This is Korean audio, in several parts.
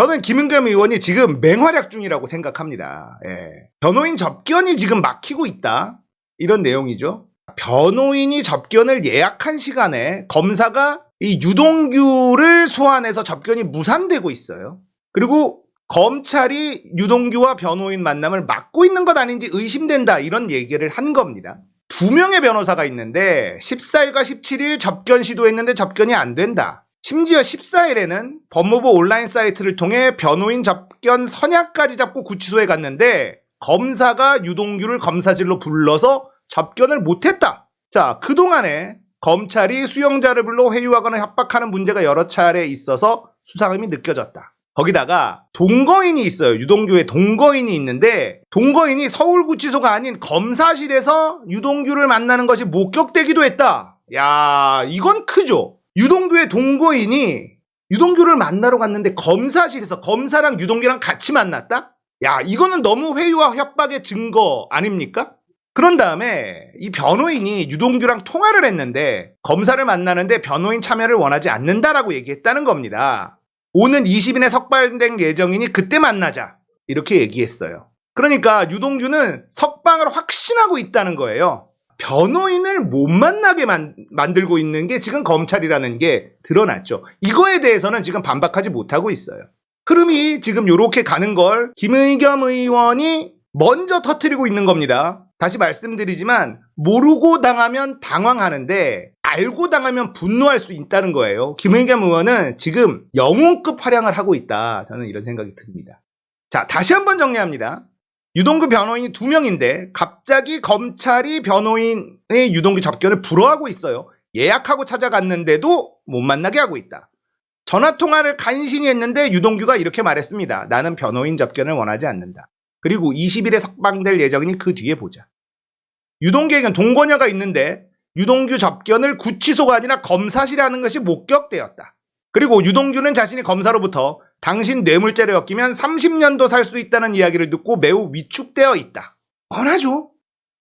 저는 김은겸 의원이 지금 맹활약 중이라고 생각합니다. 예. 변호인 접견이 지금 막히고 있다. 이런 내용이죠. 변호인이 접견을 예약한 시간에 검사가 이 유동규를 소환해서 접견이 무산되고 있어요. 그리고 검찰이 유동규와 변호인 만남을 막고 있는 것 아닌지 의심된다. 이런 얘기를 한 겁니다. 2명의 변호사가 있는데 14일과 17일 접견 시도했는데 접견이 안 된다. 심지어 14일에는 법무부 온라인 사이트를 통해 변호인 접견 선약까지 잡고 구치소에 갔는데 검사가 유동규를 검사실로 불러서 접견을 못했다. 자, 그동안에 검찰이 수용자를 불러 회유하거나 협박하는 문제가 여러 차례 있어서 수사감이 느껴졌다. 거기다가 동거인이 있어요. 유동규의 동거인이 있는데 동거인이 서울구치소가 아닌 검사실에서 유동규를 만나는 것이 목격되기도 했다. 야, 이건 크죠. 유동규의 동거인이 유동규를 만나러 갔는데 검사실에서 검사랑 유동규랑 같이 만났다? 야, 이거는 너무 회유와 협박의 증거 아닙니까? 그런 다음에 이 변호인이 유동규랑 통화를 했는데 검사를 만나는데 변호인 참여를 원하지 않는다라고 얘기했다는 겁니다. 오는 20일에 석방될 예정이니 그때 만나자 이렇게 얘기했어요. 그러니까 유동규는 석방을 확신하고 있다는 거예요. 변호인을 못 만나게 만들고 있는 게 지금 검찰이라는 게 드러났죠. 이거에 대해서는 지금 반박하지 못하고 있어요. 흐름이 지금 이렇게 가는 걸 김의겸 의원이 먼저 터뜨리고 있는 겁니다. 다시 말씀드리지만 모르고 당하면 당황하는데 알고 당하면 분노할 수 있다는 거예요. 김의겸 의원은 지금 영웅급 활약을 하고 있다. 저는 이런 생각이 듭니다. 자, 다시 한번 정리합니다. 유동규 변호인이 2명인데 갑자기 검찰이 변호인의 유동규 접견을 불허하고 있어요. 예약하고 찾아갔는데도 못 만나게 하고 있다. 전화통화를 간신히 했는데 유동규가 이렇게 말했습니다. 나는 변호인 접견을 원하지 않는다. 그리고 20일에 석방될 예정이니 그 뒤에 보자. 유동규에겐 동거녀가 있는데 유동규 접견을 구치소가 아니라 검사실에 하는 것이 목격되었다. 그리고 유동규는 자신이 검사로부터 당신 뇌물죄를 엮이면 30년도 살 수 있다는 이야기를 듣고 매우 위축되어 있다. 뻔하죠.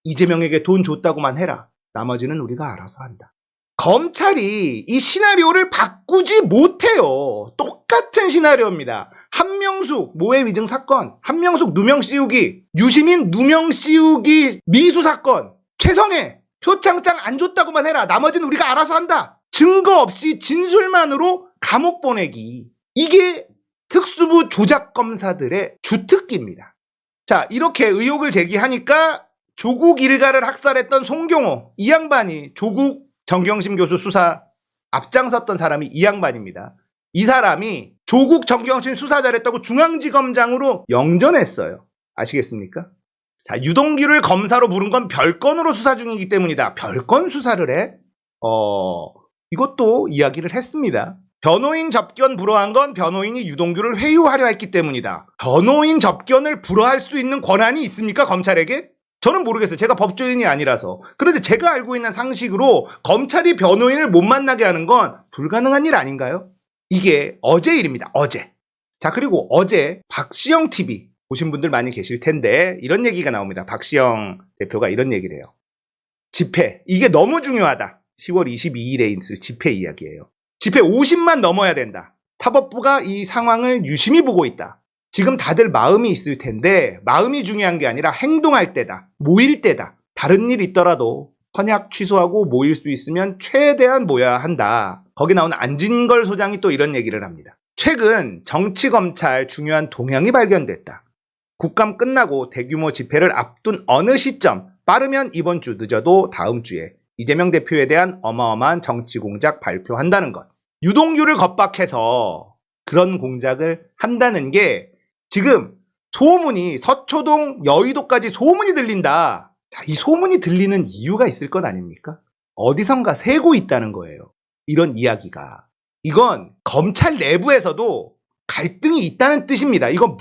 이재명에게 돈 줬다고만 해라. 나머지는 우리가 알아서 한다. 검찰이 이 시나리오를 바꾸지 못해요. 똑같은 시나리오입니다. 한명숙 모해 위증 사건, 한명숙 누명 씌우기, 유시민 누명 씌우기 미수 사건, 최성애 표창장 안 줬다고만 해라. 나머지는 우리가 알아서 한다. 증거 없이 진술만으로 감옥 보내기. 이게 특수부 조작검사들의 주특기입니다. 자, 이렇게 의혹을 제기하니까 조국 일가를 학살했던 송경호, 이 양반이 조국 정경심 교수 수사 앞장섰던 사람이 이 양반입니다. 이 사람이 조국 정경심 수사 잘했다고 중앙지검장으로 영전했어요. 아시겠습니까? 자, 유동규를 검사로 부른 건 별건으로 수사 중이기 때문이다. 별건 수사를 해? 이것도 이야기를 했습니다. 변호인 접견 불허한 건 변호인이 유동규를 회유하려 했기 때문이다. 변호인 접견을 불허할 수 있는 권한이 있습니까? 검찰에게? 저는 모르겠어요. 제가 법조인이 아니라서. 그런데 제가 알고 있는 상식으로 검찰이 변호인을 못 만나게 하는 건 불가능한 일 아닌가요? 이게 어제 일입니다. 어제. 자, 그리고 어제 박시영 TV 보신 분들 많이 계실 텐데 이런 얘기가 나옵니다. 박시영 대표가 이런 얘기를 해요. 집회. 이게 너무 중요하다. 10월 22일에 있을 집회 이야기예요. 집회 50만 넘어야 된다. 사법부가 이 상황을 유심히 보고 있다. 지금 다들 마음이 있을 텐데 마음이 중요한 게 아니라 행동할 때다. 모일 때다. 다른 일 있더라도 선약 취소하고 모일 수 있으면 최대한 모여야 한다. 거기 나오는 안진걸 소장이 또 이런 얘기를 합니다. 최근 정치검찰 중요한 동향이 발견됐다. 국감 끝나고 대규모 집회를 앞둔 어느 시점, 빠르면 이번 주, 늦어도 다음 주에 이재명 대표에 대한 어마어마한 정치 공작 발표한다는 것. 유동규를 겁박해서 그런 공작을 한다는 게 지금 소문이 서초동 여의도까지 소문이 들린다. 자, 이 소문이 들리는 이유가 있을 것 아닙니까? 어디선가 새고 있다는 거예요. 이런 이야기가. 이건 검찰 내부에서도 갈등이 있다는 뜻입니다. 이건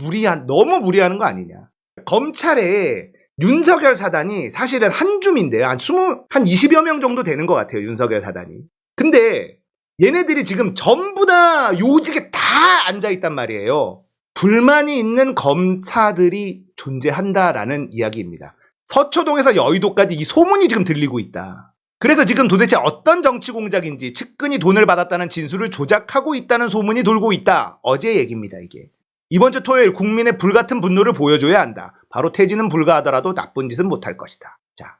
너무 무리하는 거 아니냐. 검찰에 윤석열 사단이 사실은 한 줌인데요. 한 20여 명 정도 되는 것 같아요. 윤석열 사단이. 근데 얘네들이 지금 전부 다 요직에 다 앉아있단 말이에요. 불만이 있는 검사들이 존재한다라는 이야기입니다. 서초동에서 여의도까지 이 소문이 지금 들리고 있다. 그래서 지금 도대체 어떤 정치 공작인지 측근이 돈을 받았다는 진술을 조작하고 있다는 소문이 돌고 있다. 어제 얘기입니다, 이게. 이번 주 토요일 국민의 불같은 분노를 보여줘야 한다. 바로 퇴진은 불가하더라도 나쁜 짓은 못할 것이다. 자,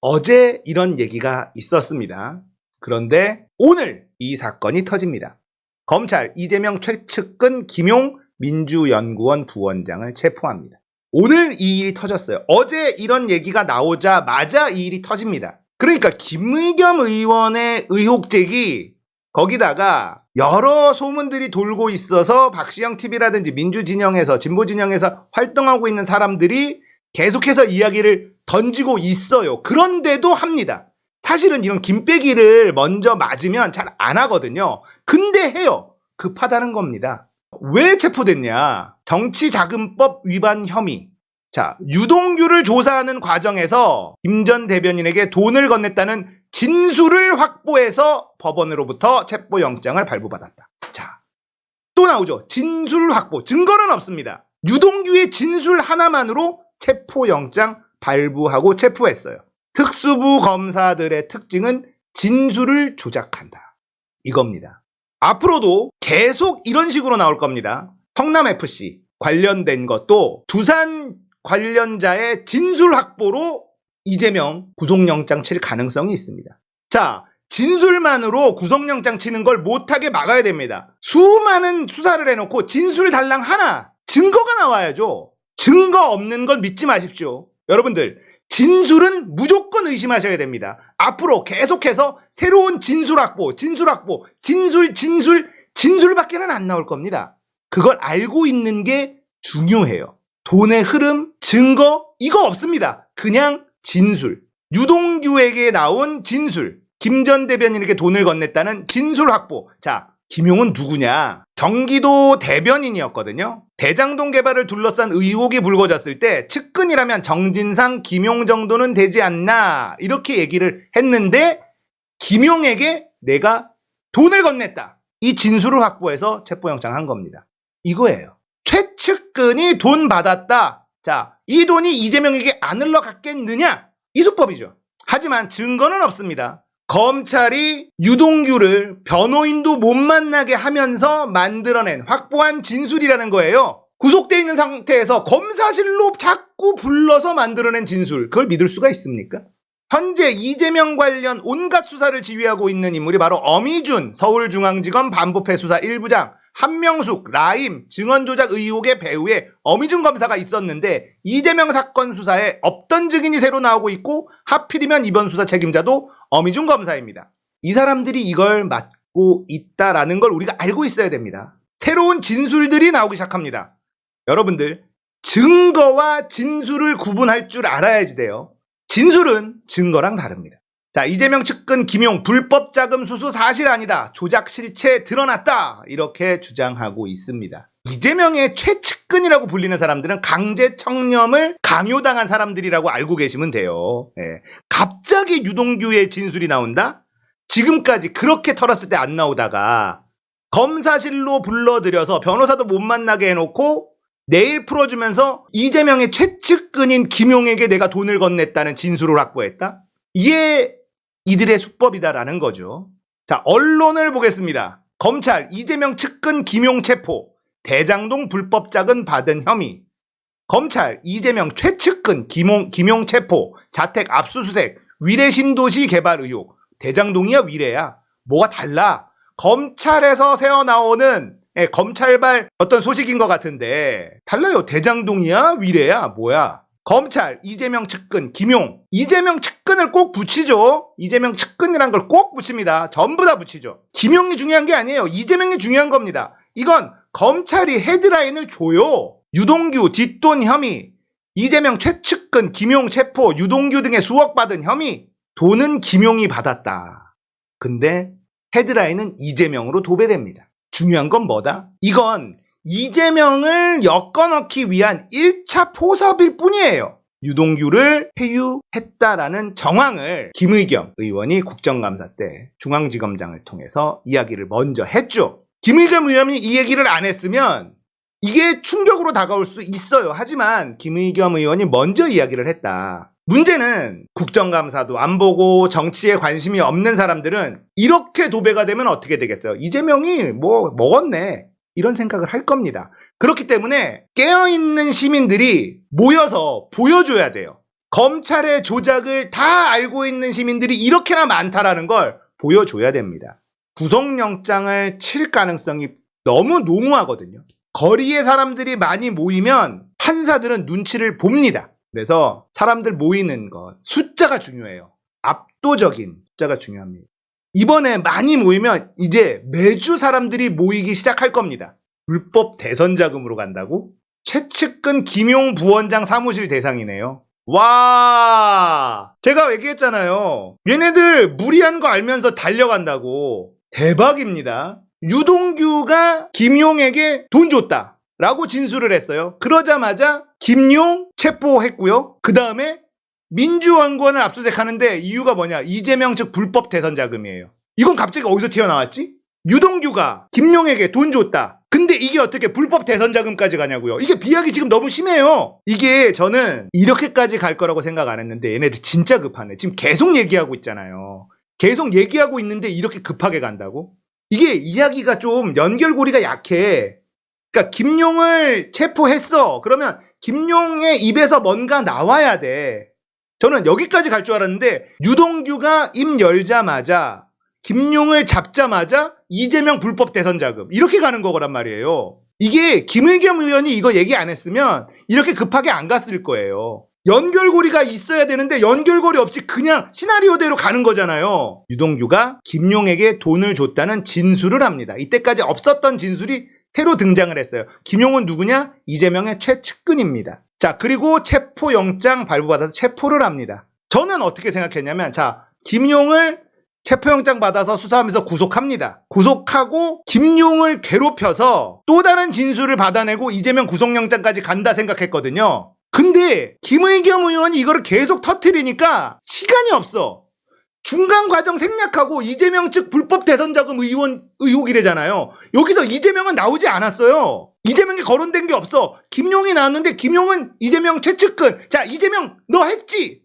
어제 이런 얘기가 있었습니다. 그런데 오늘 이 사건이 터집니다. 검찰 이재명 최측근 김용 민주연구원 부원장을 체포합니다. 오늘 이 일이 터졌어요. 어제 이런 얘기가 나오자마자 이 일이 터집니다. 그러니까 김의겸 의원의 의혹 제기, 거기다가 여러 소문들이 돌고 있어서 박시영 TV라든지 민주진영에서 진보진영에서 활동하고 있는 사람들이 계속해서 이야기를 던지고 있어요. 그런데도 합니다. 사실은 이런 김빼기를 먼저 맞으면 잘 안 하거든요. 근데 해요. 급하다는 겁니다. 왜 체포됐냐? 정치자금법 위반 혐의. 자, 유동규를 조사하는 과정에서 김 전 대변인에게 돈을 건넸다는 진술을 확보해서 법원으로부터 체포영장을 발부받았다. 자, 또 나오죠. 진술 확보. 증거는 없습니다. 유동규의 진술 하나만으로 체포영장 발부하고 체포했어요. 특수부 검사들의 특징은 진술을 조작한다. 이겁니다. 앞으로도 계속 이런 식으로 나올 겁니다. 성남FC 관련된 것도 두산 관련자의 진술 확보로 이재명 구속영장 칠 가능성이 있습니다. 자, 진술만으로 구속영장 치는 걸 못하게 막아야 됩니다. 수많은 수사를 해놓고 진술 달랑 하나, 증거가 나와야죠. 증거 없는 건 믿지 마십시오. 여러분들, 진술은 무조건 의심하셔야 됩니다. 앞으로 계속해서 새로운 진술 확보, 진술밖에는 안 나올 겁니다. 그걸 알고 있는 게 중요해요. 돈의 흐름, 증거, 이거 없습니다. 그냥 진술. 유동규에게 나온 진술. 김 전 대변인에게 돈을 건넸다는 진술 확보. 자, 김용은 누구냐? 경기도 대변인이었거든요. 대장동 개발을 둘러싼 의혹이 불거졌을 때 측근이라면 정진상, 김용 정도는 되지 않나 이렇게 얘기를 했는데 김용에게 내가 돈을 건넸다. 이 진술을 확보해서 체포영장 한 겁니다. 이거예요. 최측근이 돈 받았다. 자, 이 돈이 이재명에게 안 흘러갔겠느냐? 이 수법이죠. 하지만 증거는 없습니다. 검찰이 유동규를 변호인도 못 만나게 하면서 만들어낸 확보한 진술이라는 거예요. 구속돼 있는 상태에서 검사실로 자꾸 불러서 만들어낸 진술. 그걸 믿을 수가 있습니까? 현재 이재명 관련 온갖 수사를 지휘하고 있는 인물이 바로 엄희준 서울중앙지검 반부패 수사 1부장, 한명숙, 라임, 증언조작 의혹의 배후에 엄희준 검사가 있었는데 이재명 사건 수사에 없던 증인이 새로 나오고 있고 하필이면 이번 수사 책임자도 엄희준 검사입니다. 이 사람들이 이걸 맡고 있다라는 걸 우리가 알고 있어야 됩니다. 새로운 진술들이 나오기 시작합니다. 여러분들, 증거와 진술을 구분할 줄 알아야지 돼요. 진술은 증거랑 다릅니다. 자, 이재명 측근 김용 불법 자금 수수 사실 아니다. 조작 실체 드러났다. 이렇게 주장하고 있습니다. 이재명의 최측근이라고 불리는 사람들은 강제 청렴을 강요당한 사람들이라고 알고 계시면 돼요. 예. 갑자기 유동규의 진술이 나온다? 지금까지 그렇게 털었을 때 안 나오다가 검사실로 불러들여서 변호사도 못 만나게 해놓고 내일 풀어주면서 이재명의 최측근인 김용에게 내가 돈을 건넸다는 진술을 확보했다? 이게 이들의 수법이다라는 거죠. 자, 언론을 보겠습니다. 검찰 이재명 측근 김용 체포, 대장동 불법 자금 받은 혐의. 검찰 이재명 최측근 김용 체포, 자택 압수수색, 위례 신도시 개발 의혹. 대장동이야 위례야. 뭐가 달라? 검찰에서 새어나오는 검찰발 어떤 소식인 것 같은데 달라요. 대장동이야 위례야 뭐야. 검찰 이재명 측근 김용, 이재명 측근을 꼭 붙이죠. 이재명 측근이란 걸 꼭 붙입니다. 전부 다 붙이죠. 김용이 중요한 게 아니에요. 이재명이 중요한 겁니다. 이건 검찰이 헤드라인을 줘요. 유동규 뒷돈 혐의, 이재명 최측근 김용 체포, 유동규 등의 수억 받은 혐의. 돈은 김용이 받았다. 근데 헤드라인은 이재명으로 도배됩니다. 중요한 건 뭐다? 이건 이재명을 엮어넣기 위한 1차 포섭일 뿐이에요. 유동규를 회유했다라는 정황을 김의겸 의원이 국정감사 때 중앙지검장을 통해서 이야기를 먼저 했죠. 김의겸 의원이 이 얘기를 안 했으면 이게 충격으로 다가올 수 있어요. 하지만 김의겸 의원이 먼저 이야기를 했다. 문제는 국정감사도 안 보고 정치에 관심이 없는 사람들은 이렇게 도배가 되면 어떻게 되겠어요? 이재명이 뭐 먹었네. 이런 생각을 할 겁니다. 그렇기 때문에 깨어있는 시민들이 모여서 보여줘야 돼요. 검찰의 조작을 다 알고 있는 시민들이 이렇게나 많다라는 걸 보여줘야 됩니다. 구속영장을 칠 가능성이 너무 농후하거든요. 거리에 사람들이 많이 모이면 판사들은 눈치를 봅니다. 그래서 사람들 모이는 것, 숫자가 중요해요. 압도적인 숫자가 중요합니다. 이번에 많이 모이면 이제 매주 사람들이 모이기 시작할 겁니다. 불법 대선 자금으로 간다고? 최측근 김용 부원장 사무실 대상이네요. 와, 제가 얘기했잖아요. 얘네들 무리한 거 알면서 달려간다고. 대박입니다. 유동규가 김용에게 돈 줬다 라고 진술을 했어요. 그러자마자 김용 체포했고요. 그 다음에 민주원권을 압수수색하는데 이유가 뭐냐? 이재명 측 불법 대선 자금이에요. 이건 갑자기 어디서 튀어나왔지? 유동규가 김용에게 돈 줬다. 근데 이게 어떻게 불법 대선 자금까지 가냐고요? 이게 비약이 지금 너무 심해요. 이게 저는 이렇게까지 갈 거라고 생각 안 했는데 얘네들 진짜 급하네. 지금 계속 얘기하고 있잖아요. 계속 얘기하고 있는데 이렇게 급하게 간다고? 이게 이야기가 좀 연결고리가 약해. 그러니까 김용을 체포했어. 그러면 김용의 입에서 뭔가 나와야 돼. 저는 여기까지 갈 줄 알았는데 유동규가 입 열자마자 김용을 잡자마자 이재명 불법 대선 자금 이렇게 가는 거란 말이에요. 이게 김의겸 의원이 이거 얘기 안 했으면 이렇게 급하게 안 갔을 거예요. 연결고리가 있어야 되는데 연결고리 없이 그냥 시나리오대로 가는 거잖아요. 유동규가 김용에게 돈을 줬다는 진술을 합니다. 이때까지 없었던 진술이 새로 등장을 했어요. 김용은 누구냐? 이재명의 최측근입니다. 자, 그리고 체포영장 발부받아서 체포를 합니다. 저는 어떻게 생각했냐면, 자, 김용을 체포영장 받아서 수사하면서 구속합니다. 구속하고 김용을 괴롭혀서 또 다른 진술을 받아내고 이재명 구속영장까지 간다 생각했거든요. 근데 김의겸 의원이 이거를 계속 터뜨리니까 시간이 없어. 중간 과정 생략하고 이재명 측 불법 대선 자금 의혹이래잖아요. 여기서 이재명은 나오지 않았어요. 이재명이 거론된 게 없어. 김용이 나왔는데 김용은 이재명 최측근. 자, 이재명 너 했지?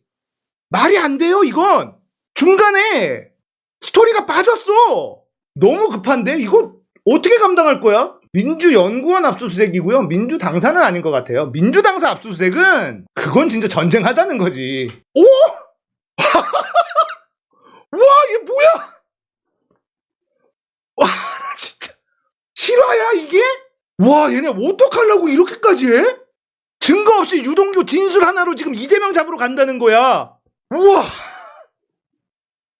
말이 안 돼요, 이건. 중간에 스토리가 빠졌어. 너무 급한데? 이거 어떻게 감당할 거야? 민주연구원 압수수색이고요. 민주당사는 아닌 것 같아요. 민주당사 압수수색은 그건 진짜 전쟁하다는 거지. 오! 와, 이게 뭐야? 와, 진짜 실화야 이게? 와, 얘네 어떡하려고 이렇게까지 해? 증거 없이 유동규 진술 하나로 지금 이재명 잡으러 간다는 거야. 우와,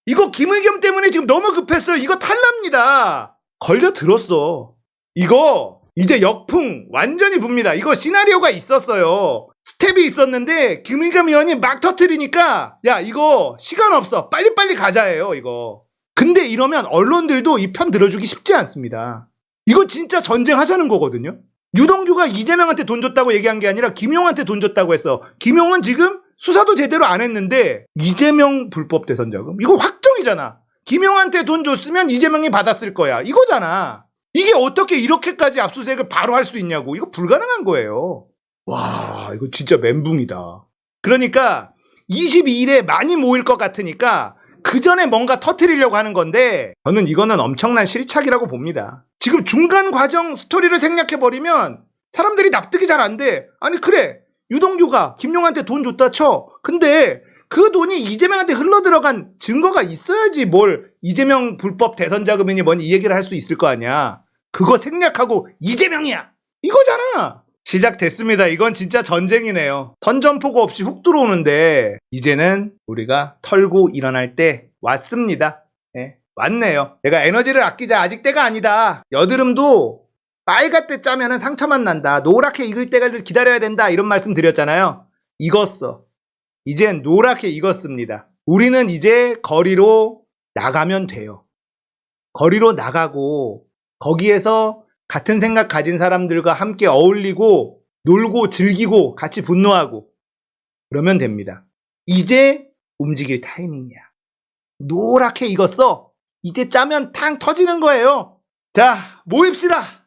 이거 김의겸 때문에 지금 너무 급했어요. 이거 탈납니다. 걸려들었어. 이거 이제 역풍 완전히 붑니다. 이거 시나리오가 있었어요. 스텝이 있었는데 김의겸 의원이 막 터뜨리니까 야, 이거 시간 없어. 빨리빨리 가자예요, 이거. 근데 이러면 언론들도 이 편 들어주기 쉽지 않습니다. 이거 진짜 전쟁하자는 거거든요. 유동규가 이재명한테 돈 줬다고 얘기한 게 아니라 김용한테 돈 줬다고 했어. 김용은 지금 수사도 제대로 안 했는데 이재명 불법 대선 자금? 이거 확정이잖아. 김용한테 돈 줬으면 이재명이 받았을 거야. 이거잖아. 이게 어떻게 이렇게까지 압수수색을 바로 할 수 있냐고. 이거 불가능한 거예요. 와, 이거 진짜 멘붕이다. 그러니까 22일에 많이 모일 것 같으니까 그 전에 뭔가 터뜨리려고 하는 건데 저는 이거는 엄청난 실착이라고 봅니다. 지금 중간 과정 스토리를 생략해버리면 사람들이 납득이 잘 안 돼. 아니 그래, 유동규가 김용한테 돈 줬다 쳐. 근데 그 돈이 이재명한테 흘러들어간 증거가 있어야지 뭘 이재명 불법 대선 자금이니 뭐니 이 얘기를 할 수 있을 거 아니야. 그거 생략하고 이재명이야 이거잖아. 시작됐습니다. 이건 진짜 전쟁이네요. 던전포고 없이 훅 들어오는데 이제는 우리가 털고 일어날 때 왔습니다. 네, 왔네요. 내가 에너지를 아끼자, 아직 때가 아니다. 여드름도 빨갛게 짜면은 상처만 난다. 노랗게 익을 때를 기다려야 된다. 이런 말씀 드렸잖아요. 익었어. 이젠 노랗게 익었습니다. 우리는 이제 거리로 나가면 돼요. 거리로 나가고 거기에서 같은 생각 가진 사람들과 함께 어울리고 놀고 즐기고 같이 분노하고 그러면 됩니다. 이제 움직일 타이밍이야. 노랗게 익었어. 이제 짜면 탕 터지는 거예요. 자, 모입시다.